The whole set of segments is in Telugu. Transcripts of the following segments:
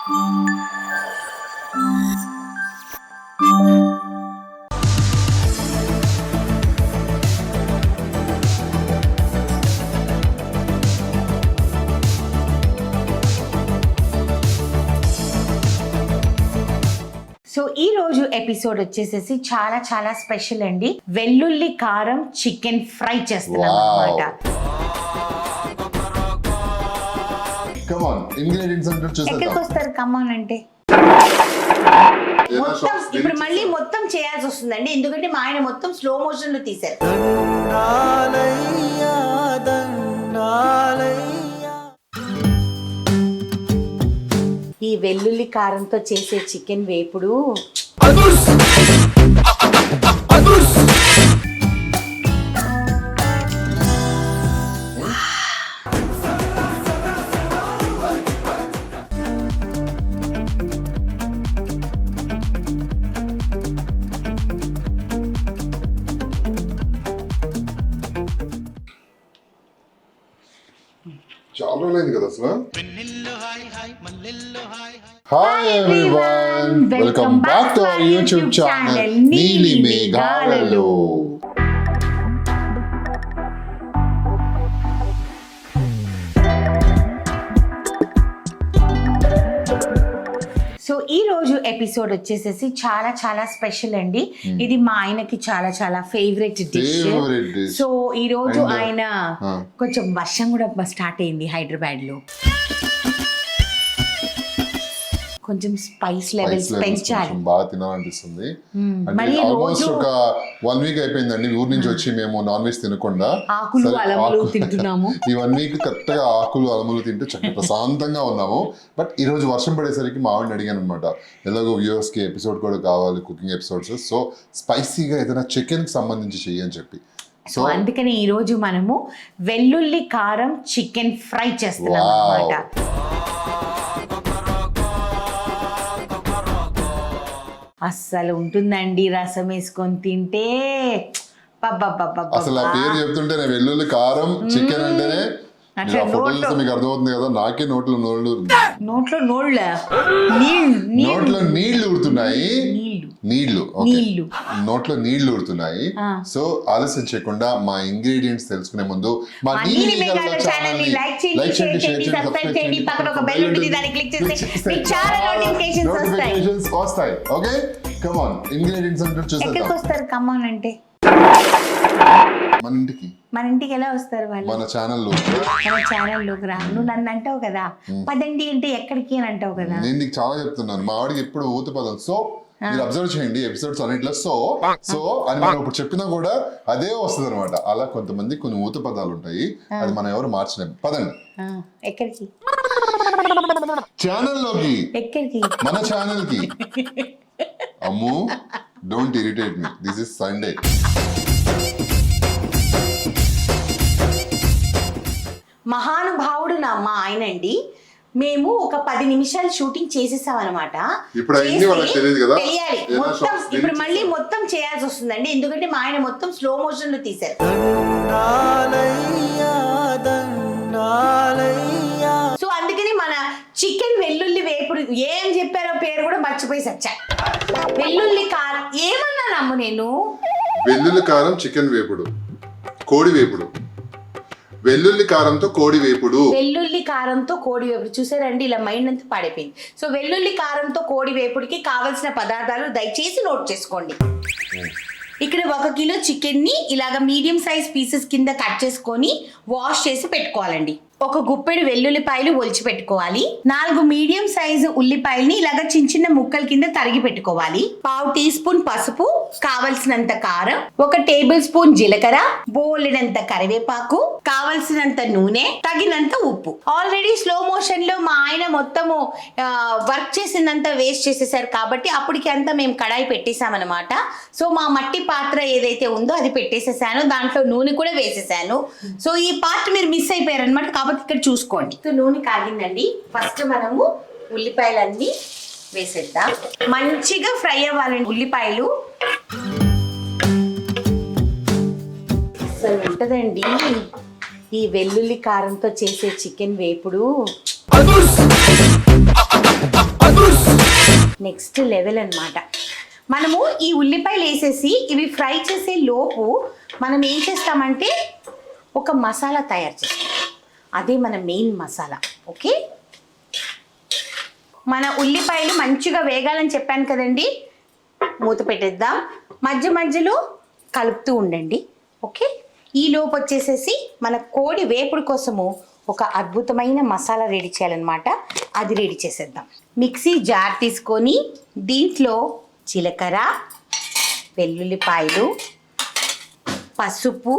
సో ఈ రోజు ఎపిసోడ్ వచ్చేసేసి చాలా చాలా స్పెషల్ అండి. వెల్లుల్లి కారం చికెన్ ఫ్రై చేస్తున్నాం అన్నమాట. ఎక్కడికి వస్తారు కమాన్ అంటే మొత్తం ఇప్పుడు మళ్ళీ మొత్తం చేయాల్సి వస్తుందండి, ఎందుకంటే మా ఆయన మొత్తం స్లో మోషన్ లో తీశారు. ఈ వెల్లుల్లి కారంతో చేసే చికెన్ వేపుడు చాలా లేదు కదా అసలు. Hi everyone, welcome back to our YouTube channel నీలి మేఘాలలో. సో ఈ రోజు ఎపిసోడ్ వచ్చేసేసి చాలా చాలా స్పెషల్ అండి. ఇది మా ఆయనకి చాలా చాలా ఫేవరెట్ డిష్. సో ఈ రోజు ఆయన కొంచెం వర్షం కూడా స్టార్ట్ అయింది హైదరాబాద్ లో, కొంచెం స్పైస్ లెవెల్స్ పెంచాలి. బాగా తినాలనిపిస్తుంది. ఆల్మోస్ట్ ఒక 1 వీక్ అయిపోయిందండి ఊరు నుంచి వచ్చి మేము నాన్ వెజ్ తినకుండా ఆకులు అలములు తింటున్నాము. ఈ 1 వీక్ కరెక్ట్ గా ఆకులు అలములు తింటూ చక్కగా ప్రశాంతంగా ఉన్నాము. బట్ ఈ రోజు వర్షం పడేసరికి మా ఆవిడని అడిగాను అనమాట, ఎలాగో వ్యూవర్స్ కి ఎపిసోడ్ కూడా కావాలి, కుకింగ్ ఎపిసోడ్స్, సో స్పైసీగా ఏదైనా చికెన్ కి సంబంధించి చెయ్యని చెప్పి. సో అందుకని ఈ రోజు మనము వెల్లుల్లి కారం చికెన్ ఫ్రై చేస్తున్నాం అన్నమాట. అస్సలు ఉంటుందండి రసం వేసుకొని తింటే. అసలు ఆ పేరు చెప్తుంటే వెల్లుల్లి కారం చికెన్ అంటేనే మీకు అర్థమవుతుంది కదా, నాకే నోట్లో నీళ్లు ఊరుతున్నాయి. నోట్లో నీళ్లు ఊరుతున్నాయి. సో ఆలస్యం చేయకుండా మా ఇంగ్రీడియంట్స్ తెలుసుకునే ముందు మా నీలి మేఘాల ఛానల్ ని లైక్ చేయండి, షేర్ చేయండి, సబ్స్క్రైబ్ చేయండి, పక్కన ఒక బెల్ ఉంటుంది, దాన్ని క్లిక్ చేస్తే మీకు చాలా నోటిఫికేషన్స్ వస్తాయి. ఓకే కమ్ ఆన్, ఇంగ్రీడియంట్స్ అంటే చూసేద్దాం. ఎక్కడికి వస్తారు కమ్ ఆన్ అంటే? మన ఇంటికి ఎలా వస్తారు వాళ్ళు? మన ఛానల్లోకి రా. నువ్వు నన్ను అంటావు కదా పదండి అంటే ఎక్కడికి అని అంటావు కదా. నేను నీకు చాలా చెప్తున్నాను, మా వాడికి ఎప్పుడు ఊత పదం. సో మీరు అబ్జర్వ్ చేయండి ఎపిసోడ్స్ అన్నిట్లో సో అని మనం ఇప్పుడు చెప్పినా కూడా అదే వస్తుంది అనమాట. అలా కొంతమంది కొన్ని ఊత పదాలు ఉంటాయి, అది మనం ఎవరు మార్చలేము. పదండి. ఎక్కడికి? ఛానల్లోకి. ఎక్కడికి? మన ఛానల్ కి. Ammu, don't irritate me, this is Sunday. మహానుభావుడు మా ఆయన అండి. మేము ఒక 10 నిమిషాలు షూటింగ్ చేసేసాం అనమాట. తెలియాలి మొత్తం, ఇప్పుడు మళ్ళీ మొత్తం చేయాల్సి వస్తుందండి, ఎందుకంటే మా ఆయన మొత్తం స్లో మోషన్ లో తీశారు. సో అందుకని మన చికెన్ వెల్లుల్లి వేపుడు ఏం చెప్పారో పేరు కూడా మర్చిపోయి సచ్చా. వెల్లుల్లి కారం ఏమన్నా నమ్ము నేను. వెల్లుల్లి కారం చికెన్ వేపుడు, కోడి వేపుడు. వెల్లుల్లి కారంతో కోడి వేపుడు. వెల్లుల్లి కారంతో కోడి వేపుడు చూసారండి, ఇలా మైండ్ అంతా పాడైపోయింది. సో వెల్లుల్లి కారంతో కోడి వేపుడికి కావలసిన పదార్థాలు దయచేసి నోట్ చేసుకోండి. ఇక్కడ 1 కిలో చికెన్ ని ఇలాగ మీడియం సైజ్ పీసెస్ కింద కట్ చేసుకొని వాష్ చేసి పెట్టుకోవాలండి. 1 గుప్పెడు వెల్లుల్లిపాయలు ఒలిచి పెట్టుకోవాలి. 4 మీడియం సైజు ఉల్లిపాయల్ని ఇలాగ చిన్న ముక్కల కింద తరిగి పెట్టుకోవాలి. 1/2 టీ స్పూన్ పసుపు, కావలసినంత కారం, 1 టేబుల్ స్పూన్ జీలకర్ర, బోలెడంత కరివేపాకు, కావలసినంత నూనె, తగినంత ఉప్పు. ఆల్రెడీ స్లో మోషన్ లో మా ఆయన మొత్తము వర్క్ చేసిందంతా వేస్ట్ చేసేసారు కాబట్టి అప్పటికి అంతా మేము కడాయి పెట్టేసామన్నమాట. సో మా మట్టి పాత్ర ఏదైతే ఉందో అది పెట్టేసేసాను, దాంట్లో నూనె కూడా వేసేసాను. సో ఈ పార్ట్ మీరు మిస్ అయిపోయారు అనమాట, కాబట్టి ఇక్కడ చూసుకోండి. నూనె కాగిందండి. ఫస్ట్ మనము ఉల్లిపాయలన్నీ వేసేద్దాం. మంచిగా ఫ్రై అవ్వాలండి ఉల్లిపాయలు. అసలు ఉంటదండి ఈ వెల్లుల్లి కారంతో చేసే చికెన్ వేపుడు. నెక్స్ట్ లెవెల్ అన్నమాట. మనము ఈ ఉల్లిపాయలు వేసేసి ఇవి ఫ్రై చేసే లోపు మనం ఏం చేస్తామంటే ఒక మసాలా తయారు చేస్తాం. అదే మన మెయిన్ మసాలా. ఓకే, మన ఉల్లిపాయలు మంచిగా వేగాలని చెప్పాను కదండి. మూత పెట్టేద్దాం, మధ్య మధ్యలో కలుపుతూ ఉండండి. ఓకే, ఈ లోపు వచ్చేసేసి మన కోడి వేపుడు కోసము ఒక అద్భుతమైన మసాలా రెడీ చేయాలన్నమాట. అది రెడీ చేసేద్దాం. మిక్సీ జార్ తీసుకొని దీంట్లో జీలకర్ర, వెల్లుల్లిపాయలు, పసుపు,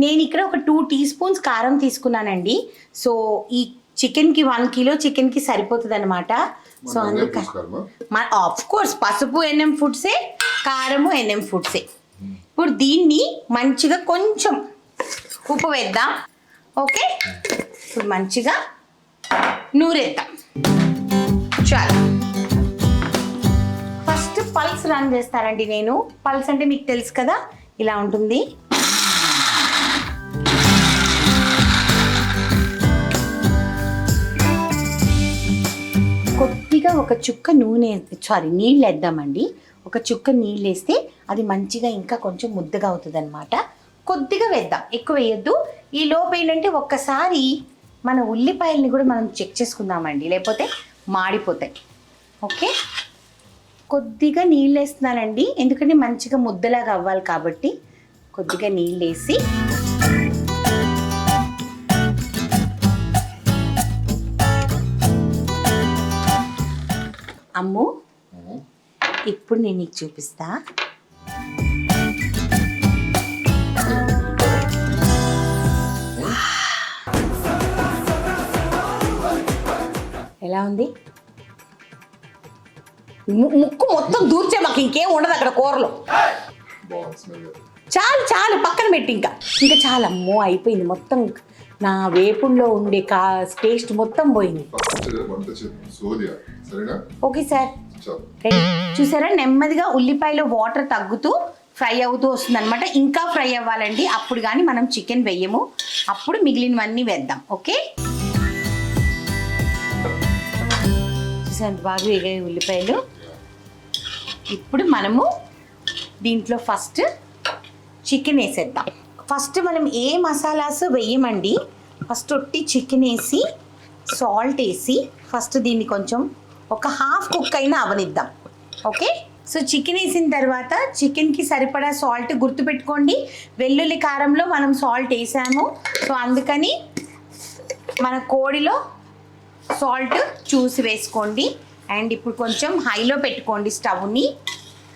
నేను ఇక్కడ ఒక 2 టీ స్పూన్స్ కారం తీసుకున్నానండి. సో ఈ చికెన్కి 1 కిలో చికెన్కి సరిపోతుంది అనమాట. సో అందుకని ఆఫ్ కోర్స్ పసుపు ఎన్ఎం ఫుడ్సే, కారము ఎన్ఎం ఫుడ్సే. ఇప్పుడు దీన్ని మంచిగా కొంచెం ఉప్పు వేద్దాం. ఓకే, ఇప్పుడు మంచిగా నూరేద్దాం. చాలు. ఫస్ట్ పల్స్ రన్ చేస్తారండి. నేను పల్స్ అంటే మీకు తెలుసు కదా, ఇలా ఉంటుంది. కొద్దిగా ఒక చుక్క నూనె నీళ్ళు వేద్దామండి. ఒక చుక్క నీళ్ళు వేస్తే అది మంచిగా ఇంకా కొంచెం ముద్దగా అవుతుంది అనమాట. కొద్దిగా వేద్దాం, ఎక్కువ వేయొద్దు. ఈ లోపు ఏంటంటే ఒక్కసారి మన ఉల్లిపాయలని కూడా మనం చెక్ చేసుకుందామండి, లేకపోతే మాడిపోతాయి. ఓకే, కొద్దిగా నీళ్ళు వేస్తున్నానండి, ఎందుకంటే మంచిగా ముద్దలాగా అవ్వాలి కాబట్టి. కొద్దిగా నీళ్ళు వేసి అమ్ము, ఇప్పుడు నేను నీకు చూపిస్తా. ఎలా ఉంది? ముక్కు మొత్తం దూర్చే, మాకు ఇంకేం ఉండదు అక్కడ కూరలో. చాలు చాలు, పక్కన పెట్టి ఇంకా చాలు. అమ్మో అయిపోయింది మొత్తం. నా వేపుల్లో ఉండే టేస్ట్ మొత్తం పోయింది. ఓకే సార్, చూసారా నెమ్మదిగా ఉల్లిపాయలో వాటర్ తగ్గుతూ ఫ్రై అవుతూ వస్తుంది అనమాట. ఇంకా ఫ్రై అవ్వాలండి, అప్పుడు కానీ మనం చికెన్ వేయము. అప్పుడు మిగిలినవన్నీ వేద్దాం. ఓకే, చూసారు బాగా వేగాయి ఉల్లిపాయలు. ఇప్పుడు మనము దీంట్లో ఫస్ట్ చికెన్ వేసేద్దాం. ఫస్ట్ మనం ఏ మసాలాస్ వేయమండి. ఫస్ట్ ఒట్టి చికెన్ వేసి సాల్ట్ వేసి ఫస్ట్ దీన్ని కొంచెం ఒక హాఫ్ కుక్ అయినా అవనిద్దాం. ఓకే, సో చికెన్ వేసిన తర్వాత చికెన్కి సరిపడా సాల్ట్ గుర్తుపెట్టుకోండి. వెల్లుల్లి కారంలో మనం సాల్ట్ వేసాము, సో అందుకని మన కోడిలో సాల్ట్ చూసి వేసుకోండి. అండ్ ఇప్పుడు కొంచెం హైలో పెట్టుకోండి స్టవ్ని.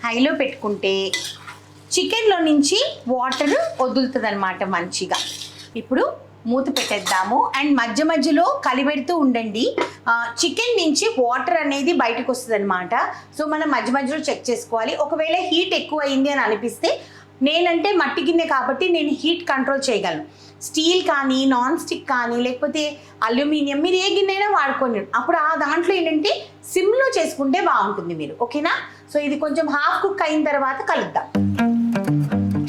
హైలో పెట్టుకుంటే చికెన్లో నుంచి వాటర్ వదులుతుంది అనమాట మంచిగా. ఇప్పుడు మూత పెట్టేద్దాము అండ్ మధ్య మధ్యలో కలిపెడుతూ ఉండండి. చికెన్ నుంచి వాటర్ అనేది బయటకు వస్తుంది అనమాట. సో మనం మధ్య మధ్యలో చెక్ చేసుకోవాలి. ఒకవేళ హీట్ ఎక్కువ అయింది అని అనిపిస్తే, నేనంటే మట్టి గిన్నె కాబట్టి నేను హీట్ కంట్రోల్ చేయగలను. స్టీల్ కానీ నాన్ స్టిక్ కానీ లేకపోతే అల్యూమినియం, మీరు ఏ గిన్నె అయినా వాడుకోండి. అప్పుడు ఆ దాంట్లో ఏంటంటే సిమ్లో చేసుకుంటే బాగుంటుంది మీరు. ఓకేనా, సో ఇది కొంచెం హాఫ్ కుక్ అయిన తర్వాత కలుద్దాం.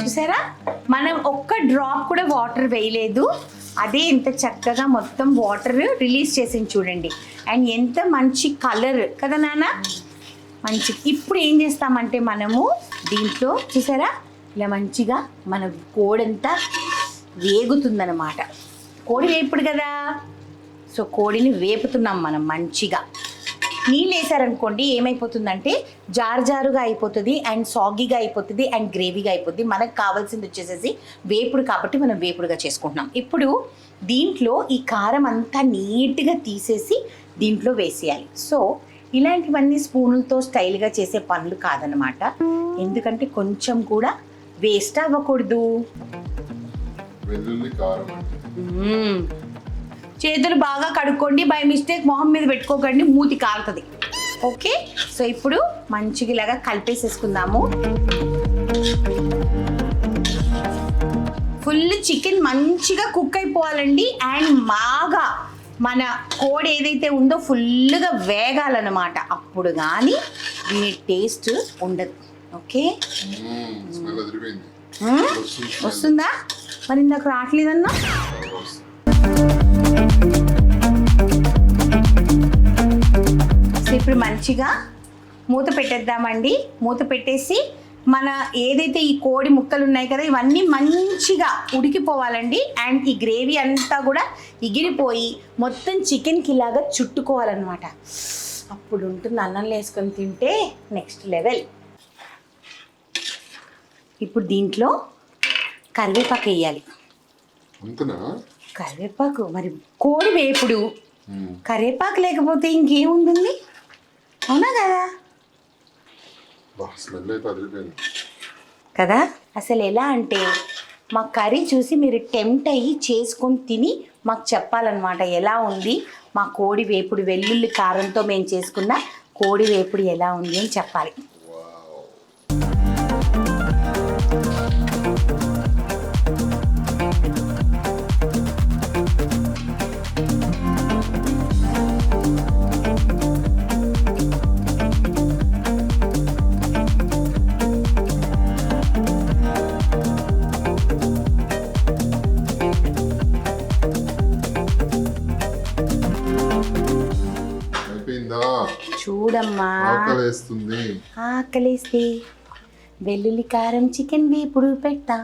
చూసారా, మనం ఒక్క డ్రాప్ కూడా వాటర్ వేయలేదు. అదే ఎంత చక్కగా మొత్తం వాటర్ రిలీజ్ చేసింది చూడండి. అండ్ ఎంత మంచి కలర్ కదా నాన్న, మంచి. ఇప్పుడు ఏం చేస్తామంటే మనము దీంట్లో చూసారా ఇలా మంచిగా మన కోడంతా వేగుతుందన్నమాట. కోడి వేపుడు కదా, సో కోడిని వేపుతున్నాం మనం మంచిగా. నీళ్ళు వేసారనుకోండి ఏమైపోతుందంటే జారుగా అయిపోతుంది అండ్ సాగీగా అయిపోతుంది అండ్ గ్రేవీగా అయిపోతుంది. మనకు కావాల్సింది వచ్చేసేసి వేపుడు కాబట్టి మనం వేపుడుగా చేసుకుంటున్నాం. ఇప్పుడు దీంట్లో ఈ కారం అంతా నీట్గా తీసేసి దీంట్లో వేసేయాలి. సో ఇలాంటివన్నీ స్పూన్లతో స్టైల్గా చేసే పనులు కాదనమాట, ఎందుకంటే కొంచెం కూడా వేస్ట్ అవ్వకూడదు. చేతులు బాగా కడుక్కోండి, బై మిస్టేక్ మొహం మీద పెట్టుకోకండి, మూతి కాలుతుంది. ఓకే, సో ఇప్పుడు మంచిగా ఇలాగా కలిపేసేసుకుందాము. ఫుల్ చికెన్ మంచిగా కుక్ అయిపోవాలండి అండ్ బాగా మన కోడి ఏదైతే ఉందో ఫుల్గా వేగాలన్నమాట. అప్పుడు కానీ దీని టేస్ట్ ఉండదు. ఓకే, వస్తుందా? మరి ఇందాక రావట్లేదన్నా. సో ఇప్పుడు మంచిగా మూత పెట్టేద్దామండి. మూత పెట్టేసి మన ఏదైతే ఈ కోడి ముక్కలు ఉన్నాయి కదా ఇవన్నీ మంచిగా ఉడికిపోవాలండి. అండ్ ఈ గ్రేవీ అంతా కూడా ఎగిరిపోయి మొత్తం చికెన్కి ఇలాగా చుట్టుకోవాలన్నమాట. అప్పుడు ఉంటుంది అన్నంలో వేసుకొని తింటే నెక్స్ట్ లెవెల్. ఇప్పుడు దీంట్లో కరివేపాకు వేయాలి. కరివేపాకు మరి కోడి వేపుడు, కరివేపాకు లేకపోతే ఇంకేముంటుంది, అవునా కదా కదా. అసలు ఎలా అంటే మా కర్రీ చూసి మీరు టెంప్ట్ అయ్యి చేసుకొని తిని మాకు చెప్పాలన్నమాట ఎలా ఉంది మా కోడి వేపుడు. వెల్లుల్లి కారంతో మేము చేసుకున్న కోడి వేపుడు ఎలా ఉంది అని చెప్పాలి. చూడమ్మా ఆకలేస్తే వెల్లుల్లి కారం చికెన్ వేపుడు పెట్టా.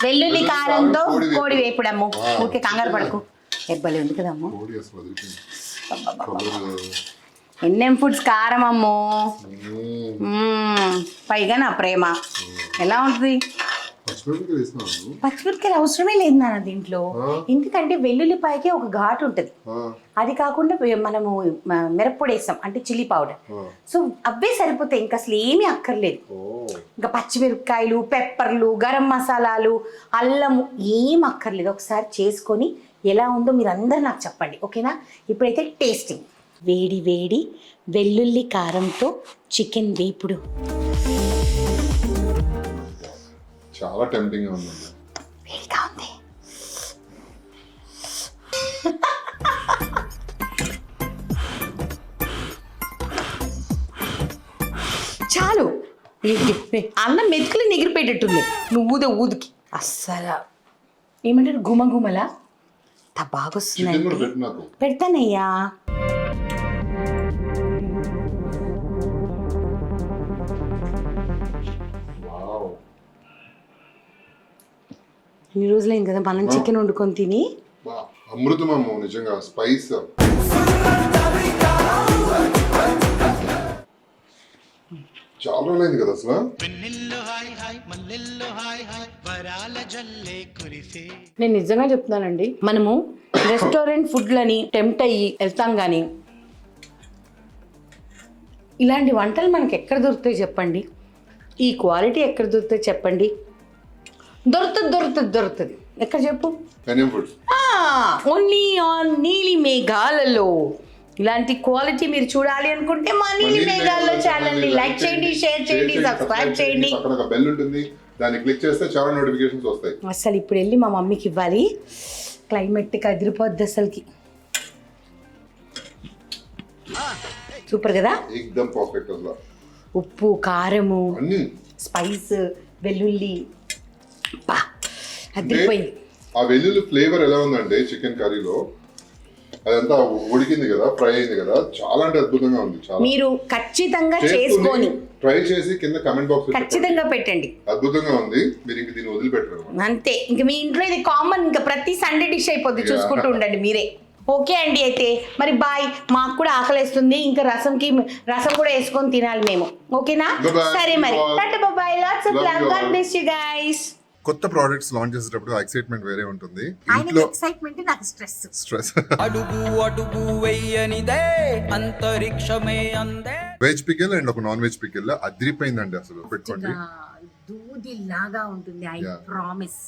వెల్లుల్లి కారంతో కోడి వేపుడమ్ము. ఊరికే కంగారు పడకు, ఎబ్బలు ఉంది కదమ్ము. ఎన్ఎం ఫుడ్స్ కారం అమ్ము. పైగా నా ప్రేమ ఎలా ఉంటుంది. పచ్చిమిరపకాయలు అవసరమే లేదు నాన్న దీంట్లో, ఎందుకంటే వెల్లుల్లిపాయకి ఒక ఘాటు ఉంటుంది. అది కాకుండా మనము మిరప్పొడి వేస్తాం అంటే చిల్లీ పౌడర్, సో అవే సరిపోతాయి, ఇంకా అసలు ఏమీ అక్కర్లేదు. ఇంకా పచ్చిమిరపకాయలు, పెప్పర్లు, గరం మసాలాలు, అల్లము ఏం అక్కర్లేదు. ఒకసారి చేసుకొని ఎలా ఉందో మీరు అందరూ నాకు చెప్పండి, ఓకేనా. ఇప్పుడైతే టేస్టింగ్. వేడి వేడి వెల్లుల్లి కారంతో చికెన్ వేపుడు. చాలా టెంప్టింగ్ గా ఉంది. వేడిగా ఉంది. చాలు, అన్నం మెతుకులు ఎగిరిపోయేటట్టుంది. నువ్వు ఊదుకి అస్సలు ఏమంటారు గుమగుమలా బాగా వస్తున్నాయి. పెడతానయ్యా. ఇన్ని రోజులైంది కదా మనం చికెన్ వండుకొని తిని. అమృతమమ్మ నిజంగా. స్పైస్ చాలా రోజులైంది కదా అసలు. నేను నిజంగా చెప్తున్నానండి, మనము రెస్టారెంట్ ఫుడ్లని టెంప్ట్ అయ్యి వెళ్తాం కానీ ఇలాంటి వంటలు మనకి ఎక్కడ దొరుకుతాయి చెప్పండి, ఈ క్వాలిటీ ఎక్కడ దొరుకుతాయి చెప్పండి. దొరుకుతుంది ఎక్కడ చెప్పు. ఓన్లీ ఆన్ నీలి మేఘాలలో. ఇలాంటి క్వాలిటీ మీరు చూడాలి అనుకుంటే మా నీలి మేఘాలలో ఛానల్ ని లైక్ చేయండి, షేర్ చేయండి, సబ్స్క్రైబ్ చేయండి. బెల్ ఉంటుంది, దాన్ని క్లిక్ చేస్తే చాలా నోటిఫికేషన్స్ వస్తాయి. అసలు ఇప్పుడు వెళ్ళి మా మమ్మీకి ఇవ్వాలి. క్లైమేట్ అదిరిపోద్ది అసలుకి. సూపర్ కదా. ఎక్దమ్ పర్ఫెక్ట్ అసలు. ఉప్పు, కారము, స్పైస్, వెల్లుల్లి అదిరిపోయింది. ఆ వెల్లుల్లి ఫ్లేవర్ ఎలా ఉందంటే చికెన్ కర్రీలో అదంతా ఉడికింది కదా, ఫ్రై అయింది కదా, చాలా అంటే అద్భుతంగా ఉంది. చాలా మీరు ఖచ్చితంగా చేసుకొని ట్రై చేసి కింద కమెంట్ బాక్స్ ఖచ్చితంగా పెట్టండి. అద్భుతంగా ఉంది. మీరు ఇంక దీన్ని వదిలిపెట్టరు అంతే. ఇంక మీ ఇంట్లో ఇది కామన్, ఇంకా ప్రతి సండే డిష్ అయిపోద్ది. చూసుకుంటూ ఉండండి మీరే. ఓకే అండి, అయితే మరి బాయ్. మాకు కూడా ఆకలిస్తుంది, ఇంకా రసం కూడా వేసుకొని తినాలి మేము, ఓకేనా. సరే మరి tata bye. Lots of love. God bless you guys. కొత్త ప్రొడక్ట్స్ లాంచ్ చేసేటప్పుడు ఎక్సైట్మెంట్ వేరే ఉంటుంది. ఇంట్లో ఎక్సైట్మెంట్, నాకు స్ట్రెస్. అడుగు వెయ్యనిదే అంతరిక్షమే అందే. వెజ్ పికిల్ అండ్ ఒక నాన్ వెజ్ పికిల్ అదిరిపోయిందండి అసలు. పెట్టుకోండి, దూది లాగా ఉంటుంది. I promise.